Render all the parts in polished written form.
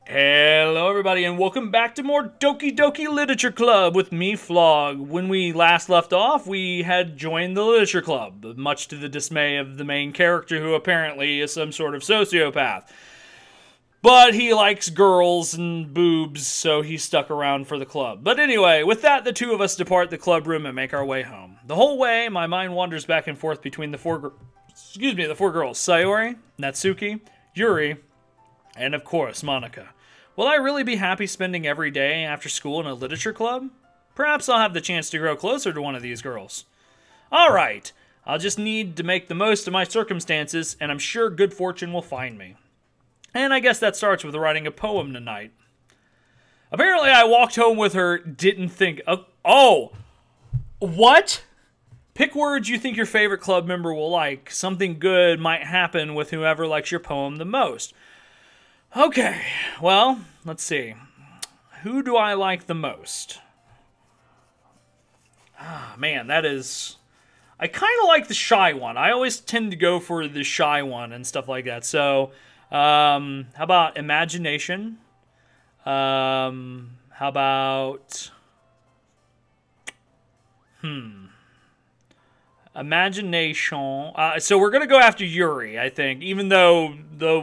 Hello everybody and welcome back to more Doki Doki Literature Club with me, Flog. When we last left off, we had joined the Literature Club, much to the dismay of the main character who apparently is some sort of sociopath. But he likes girls and boobs, so he stuck around for the club. But anyway, with that, the two of us depart the club room and make our way home. The whole way, my mind wanders back and forth between the four girls, Sayori, Natsuki, Yuri, and of course, Monika. Will I really be happy spending every day after school in a literature club? Perhaps I'll have the chance to grow closer to one of these girls. Alright, I'll just need to make the most of my circumstances, and I'm sure good fortune will find me. And I guess that starts with writing a poem tonight. Apparently I walked home with her, didn't think... Oh! What? Pick words you think your favorite club member will like. Something good might happen with whoever likes your poem the most. Okay, well, let's see. Who do I like the most? Ah, man, that is... I kind of like the shy one. I always tend to go for the shy one and stuff like that. So, how about imagination? How about... Imagination. So we're going to go after Yuri, I think. Even though the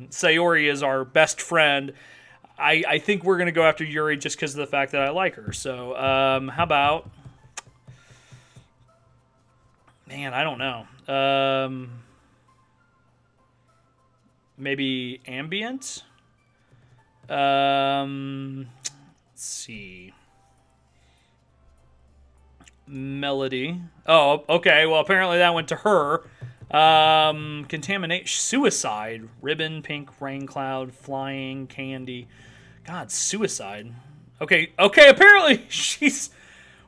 Sayori is our best friend, I think we're going to go after Yuri just because of the fact that I like her. So, how about... Man, I don't know. Maybe ambient? Let's see... Melody. Oh, okay. Well, apparently that went to her. Contamination. Suicide. Ribbon, pink, rain cloud, flying, candy. God, suicide. Okay, apparently she's...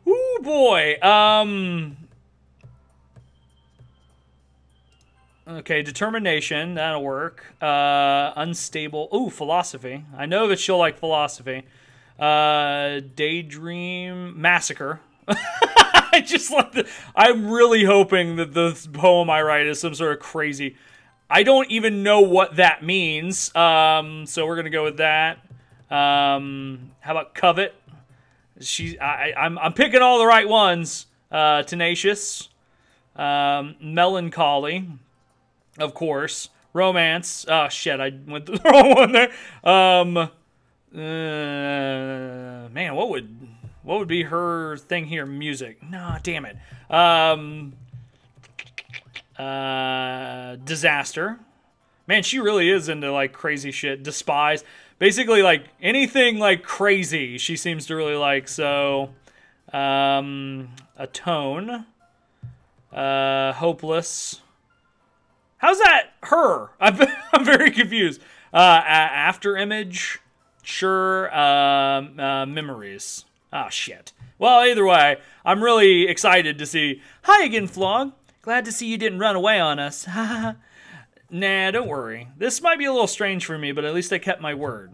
Ooh, boy. Okay, determination. That'll work. Unstable. Ooh, philosophy. I know that she'll like philosophy. Daydream. Massacre. I just like I'm really hoping that the poem I write is some sort of crazy... I don't even know what that means, so we're gonna go with that. How about covet? I'm picking all the right ones. Tenacious. Melancholy. Of course. Romance. Oh, shit, I went the wrong one there. Man, what would be her thing here? Music. Nah, damn it. Disaster. Man, she really is into, like, crazy shit. Despise. Basically, like, anything, like, crazy she seems to really like. So, atone. Hopeless. How's that her? I'm very confused. After image. Sure. Memories. Oh, shit. Well, either way, I'm really excited to see... Hi again, Flog. Glad to see you didn't run away on us. Nah, don't worry. This might be a little strange for me, but at least I kept my word.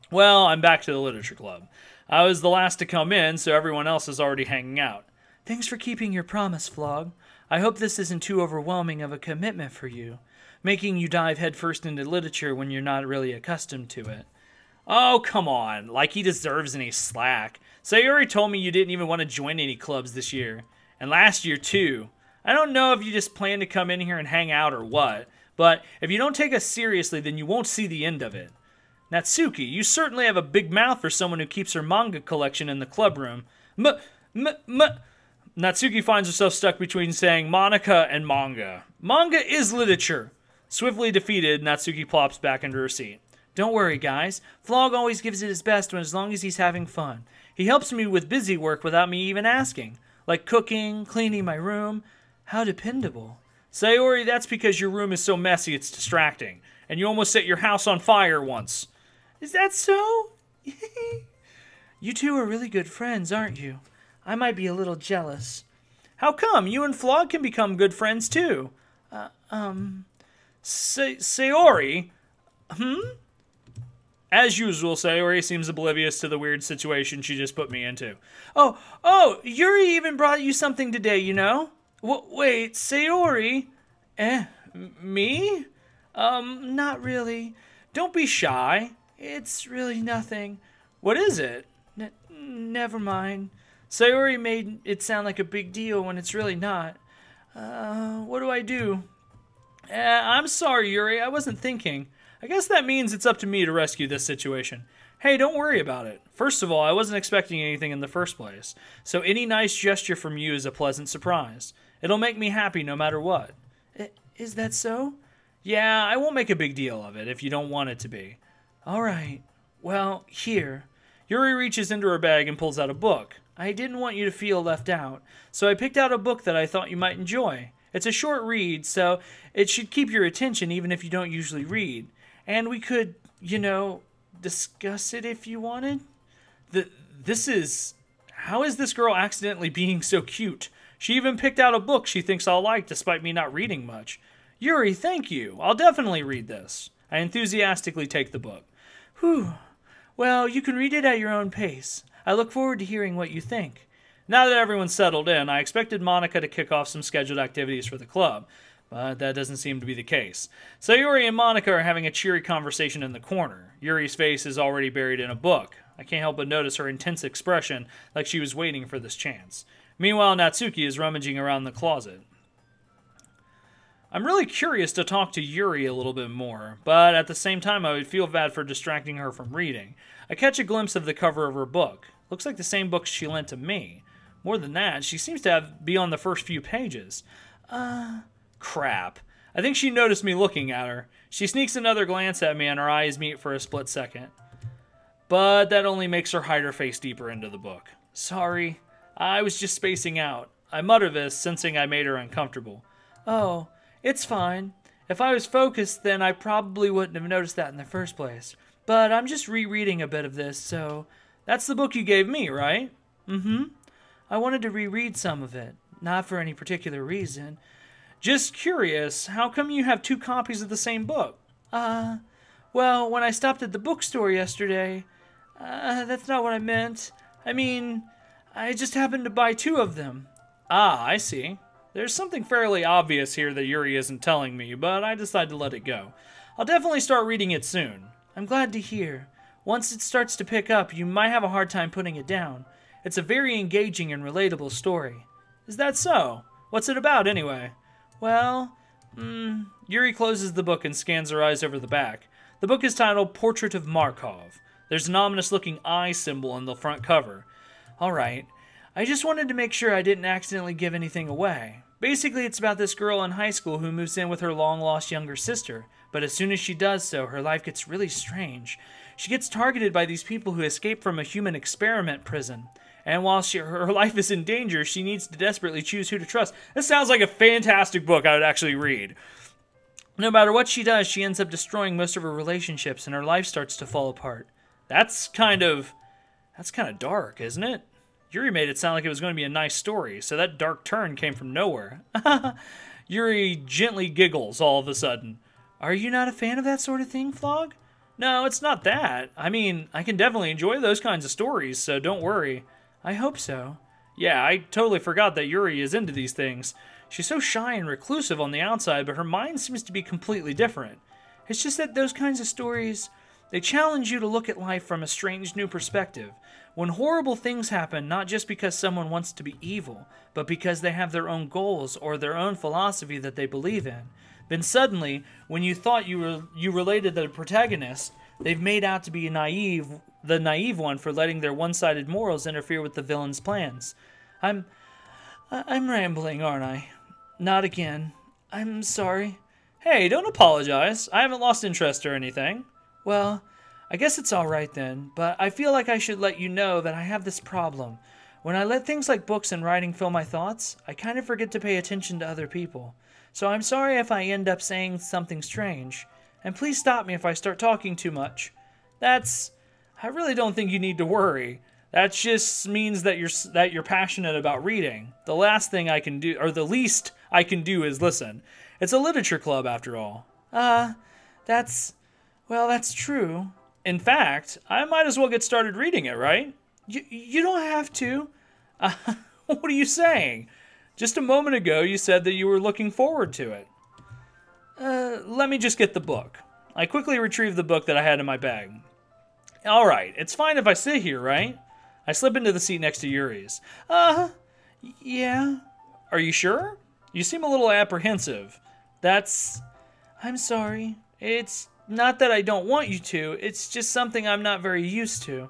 Well, I'm back to the Literature Club. I was the last to come in, so everyone else is already hanging out. Thanks for keeping your promise, Flog. I hope this isn't too overwhelming of a commitment for you, making you dive headfirst into literature when you're not really accustomed to it. Oh, come on. Like he deserves any slack. Sayori told me you didn't even want to join any clubs this year. And last year, too. I don't know if you just plan to come in here and hang out or what, but if you don't take us seriously, then you won't see the end of it. Natsuki, you certainly have a big mouth for someone who keeps her manga collection in the club room. Natsuki finds herself stuck between saying Monika and manga. Manga is literature. Swiftly defeated, Natsuki plops back into her seat. Don't worry, guys. Flog always gives it his best as long as he's having fun. He helps me with busy work without me even asking. Like cooking, cleaning my room. How dependable. Sayori, that's because your room is so messy it's distracting. And you almost set your house on fire once. Is that so? You two are really good friends, aren't you? I might be a little jealous. How come? You and Flog can become good friends, too. Sayori? As usual, Sayori seems oblivious to the weird situation she just put me into. Oh, Yuri even brought you something today, you know? Wait, Sayori? Me? Not really. Don't be shy. It's really nothing. What is it? Never mind. Sayori made it sound like a big deal when it's really not. What do I do? I'm sorry, Yuri. I wasn't thinking. I guess that means it's up to me to rescue this situation. Hey, don't worry about it. First of all, I wasn't expecting anything in the first place, so any nice gesture from you is a pleasant surprise. It'll make me happy no matter what. Is that so? Yeah, I won't make a big deal of it if you don't want it to be. All right. Well, here. Yuri reaches into her bag and pulls out a book. I didn't want you to feel left out, so I picked out a book that I thought you might enjoy. It's a short read, so it should keep your attention even if you don't usually read. And we could, discuss it if you wanted. How is this girl accidentally being so cute? She even picked out a book she thinks I'll like despite me not reading much. Yuri, thank you. I'll definitely read this. I enthusiastically take the book. Whew. Well, you can read it at your own pace. I look forward to hearing what you think. Now that everyone's settled in, I expected Monica to kick off some scheduled activities for the club, but that doesn't seem to be the case. So Yuri and Monica are having a cheery conversation in the corner. Yuri's face is already buried in a book. I can't help but notice her intense expression, like she was waiting for this chance. Meanwhile, Natsuki is rummaging around the closet. I'm really curious to talk to Yuri a little bit more, but at the same time I would feel bad for distracting her from reading. I catch a glimpse of the cover of her book. Looks like the same book she lent to me. More than that, she seems to be on the first few pages. Crap. I think she noticed me looking at her. She sneaks another glance at me and our eyes meet for a split second. But that only makes her hide her face deeper into the book. Sorry, I was just spacing out. I mutter this, sensing I made her uncomfortable. Oh, it's fine. If I was focused, then I probably wouldn't have noticed that in the first place. But I'm just rereading a bit of this, so... That's the book you gave me, right? Mm-hmm. I wanted to reread some of it. Not for any particular reason. Just curious, how come you have 2 copies of the same book? Well, when I stopped at the bookstore yesterday... that's not what I meant. I mean, I just happened to buy 2 of them. Ah, I see. There's something fairly obvious here that Yuri isn't telling me, but I decided to let it go. I'll definitely start reading it soon. I'm glad to hear. Once it starts to pick up, you might have a hard time putting it down. It's a very engaging and relatable story. Is that so? What's it about, anyway? Well, Yuri closes the book and scans her eyes over the back. The book is titled Portrait of Markov. There's an ominous-looking eye symbol in the front cover. All right. I just wanted to make sure I didn't accidentally give anything away. Basically, it's about this girl in high school who moves in with her long-lost younger sister. But as soon as she does so, her life gets really strange. She gets targeted by these people who escaped from a human experiment prison. And while her life is in danger, she needs to desperately choose who to trust. This sounds like a fantastic book I would actually read. No matter what she does, she ends up destroying most of her relationships, and her life starts to fall apart. That's kind of dark, isn't it? Yuri made it sound like it was going to be a nice story, so that dark turn came from nowhere. Yuri gently giggles all of a sudden. Are you not a fan of that sort of thing, Flog? No, it's not that. I mean, I can definitely enjoy those kinds of stories, so don't worry. I hope so. Yeah, I totally forgot that Yuri is into these things. She's so shy and reclusive on the outside, but her mind seems to be completely different. It's just that those kinds of stories, they challenge you to look at life from a strange new perspective. When horrible things happen, not just because someone wants to be evil, but because they have their own goals or their own philosophy that they believe in. Then suddenly, when you thought you related to the protagonist, they've made out to be the naive one for letting their one-sided morals interfere with the villain's plans. I'm rambling, aren't I? Not again. I'm sorry. Hey, don't apologize. I haven't lost interest or anything. Well, I guess it's all right then, but I feel like I should let you know that I have this problem. When I let things like books and writing fill my thoughts, I kind of forget to pay attention to other people. So I'm sorry if I end up saying something strange. And please stop me if I start talking too much. I really don't think you need to worry. That just means that you're passionate about reading. The least I can do is listen. It's a literature club after all. That's true. In fact, I might as well get started reading it, right? You don't have to. What are you saying? Just a moment ago, you said that you were looking forward to it. Let me just get the book. I quickly retrieved the book that I had in my bag. All right, it's fine if I sit here, right? I slip into the seat next to Yuri's. Yeah. Are you sure? You seem a little apprehensive. I'm sorry. It's not that I don't want you to, it's just something I'm not very used to.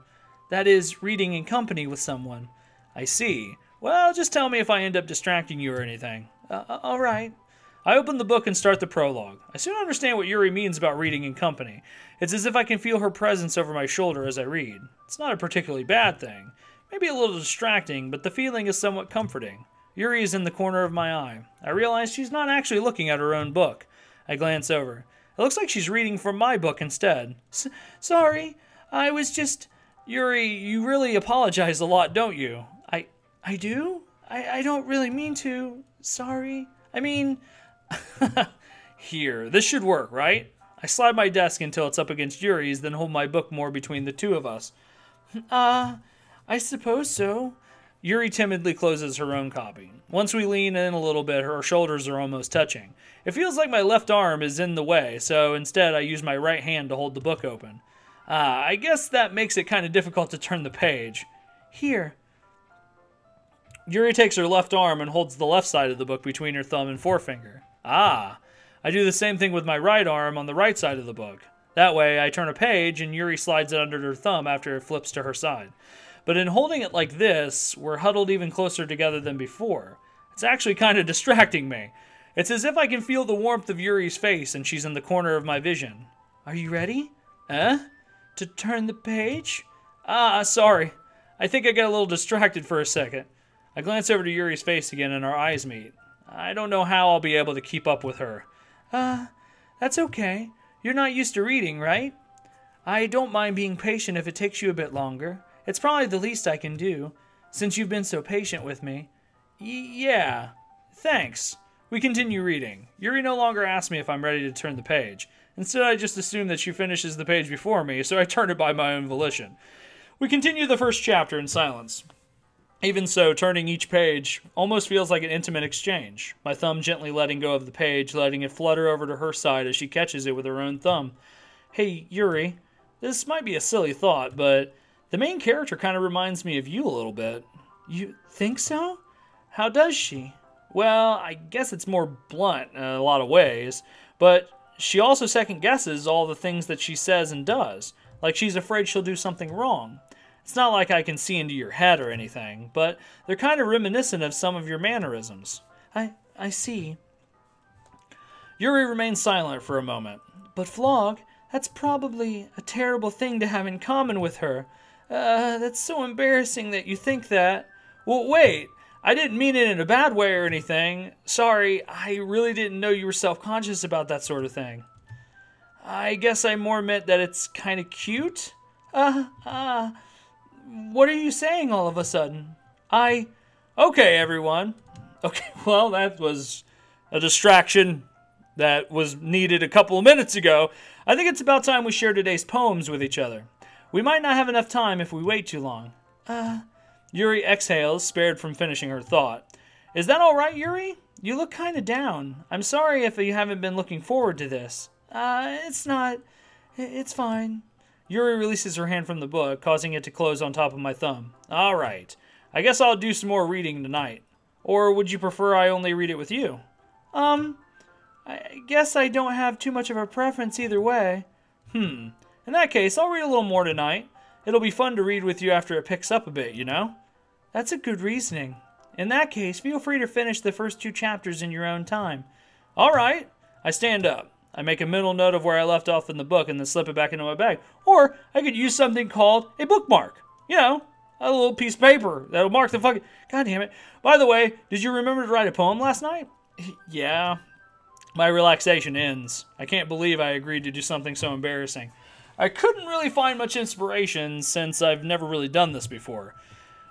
That is, reading in company with someone. I see. Well, just tell me if I end up distracting you or anything. All right. I open the book and start the prologue. I soon understand what Yuri means about reading in company. It's as if I can feel her presence over my shoulder as I read. It's not a particularly bad thing. Maybe a little distracting, but the feeling is somewhat comforting. Yuri is in the corner of my eye. I realize she's not actually looking at her own book. I glance over. It looks like she's reading from my book instead. Sorry, I was just... Yuri, you really apologize a lot, don't you? I do? I don't really mean to. Sorry. I mean... Here, this should work, right? I slide my desk until it's up against Yuri's, then hold my book more between the two of us. I suppose so. Yuri timidly closes her own copy. Once we lean in a little bit, her shoulders are almost touching. It feels like my left arm is in the way, so instead I use my right hand to hold the book open. I guess that makes it kind of difficult to turn the page. Here. Yuri takes her left arm and holds the left side of the book between her thumb and forefinger. I do the same thing with my right arm on the right side of the book. That way, I turn a page and Yuri slides it under her thumb after it flips to her side. But in holding it like this, we're huddled even closer together than before. It's actually kind of distracting me. It's as if I can feel the warmth of Yuri's face and she's in the corner of my vision. Are you ready? To turn the page? Sorry. I think I got a little distracted for a second. I glance over to Yuri's face again and our eyes meet. I don't know how I'll be able to keep up with her. That's okay. You're not used to reading, right? I don't mind being patient if it takes you a bit longer. It's probably the least I can do, since you've been so patient with me. Yeah, thanks. We continue reading. Yuri no longer asks me if I'm ready to turn the page. Instead, I just assume that she finishes the page before me, so I turn it by my own volition. We continue the first chapter in silence. Even so, turning each page almost feels like an intimate exchange. My thumb gently letting go of the page, letting it flutter over to her side as she catches it with her own thumb. Hey, Yuri, this might be a silly thought, but the main character kind of reminds me of you a little bit. You think so? How does she? Well, I guess it's more blunt in a lot of ways, but she also second-guesses all the things that she says and does, like she's afraid she'll do something wrong. It's not like I can see into your head or anything, but they're kind of reminiscent of some of your mannerisms. I see. Yuri remains silent for a moment. But Flog, that's probably a terrible thing to have in common with her. That's so embarrassing that you think that. Well, wait. I didn't mean it in a bad way or anything. Sorry, I really didn't know you were self-conscious about that sort of thing. I guess I more meant that it's kind of cute. What are you saying all of a sudden? Okay, everyone. Okay, well, that was a distraction that was needed a couple of minutes ago. I think it's about time we share today's poems with each other. We might not have enough time if we wait too long. Yuri exhales, spared from finishing her thought. Is that all right, Yuri? You look kind of down. I'm sorry if you haven't been looking forward to this. It's not. It's fine. Yuri releases her hand from the book, causing it to close on top of my thumb. All right. I guess I'll do some more reading tonight. Or would you prefer I only read it with you? I guess I don't have too much of a preference either way. In that case, I'll read a little more tonight. It'll be fun to read with you after it picks up a bit, you know? That's a good reasoning. In that case, feel free to finish the first 2 chapters in your own time. All right. I stand up. I make a mental note of where I left off in the book and then slip it back into my bag. Or I could use something called a bookmark. You know, a little piece of paper that'll mark the fucking... God damn it. By the way, did you remember to write a poem last night? Yeah. My relaxation ends. I can't believe I agreed to do something so embarrassing. I couldn't really find much inspiration since I've never really done this before.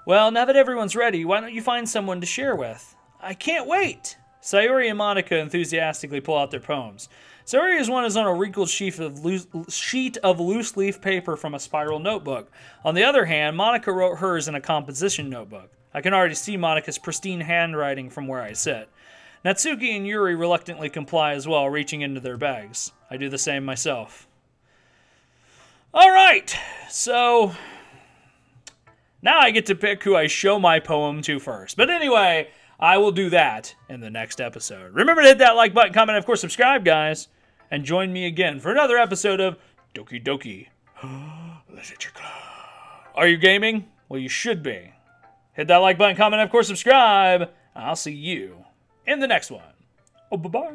Well, now that everyone's ready, why don't you find someone to share with? I can't wait! Sayori and Monica enthusiastically pull out their poems. Sayori's one is on a wrinkled sheet of loose leaf paper from a spiral notebook. On the other hand, Monica wrote hers in a composition notebook. I can already see Monica's pristine handwriting from where I sit. Natsuki and Yuri reluctantly comply as well, reaching into their bags. I do the same myself. All right, so now I get to pick who I show my poem to first. But anyway, I will do that in the next episode. Remember to hit that like button, comment, and of course subscribe, guys. And join me again for another episode of Doki Doki Literature Club. Are you gaming? Well, you should be. Hit that like button, comment, and of course subscribe. I'll see you in the next one. Oh, bye-bye.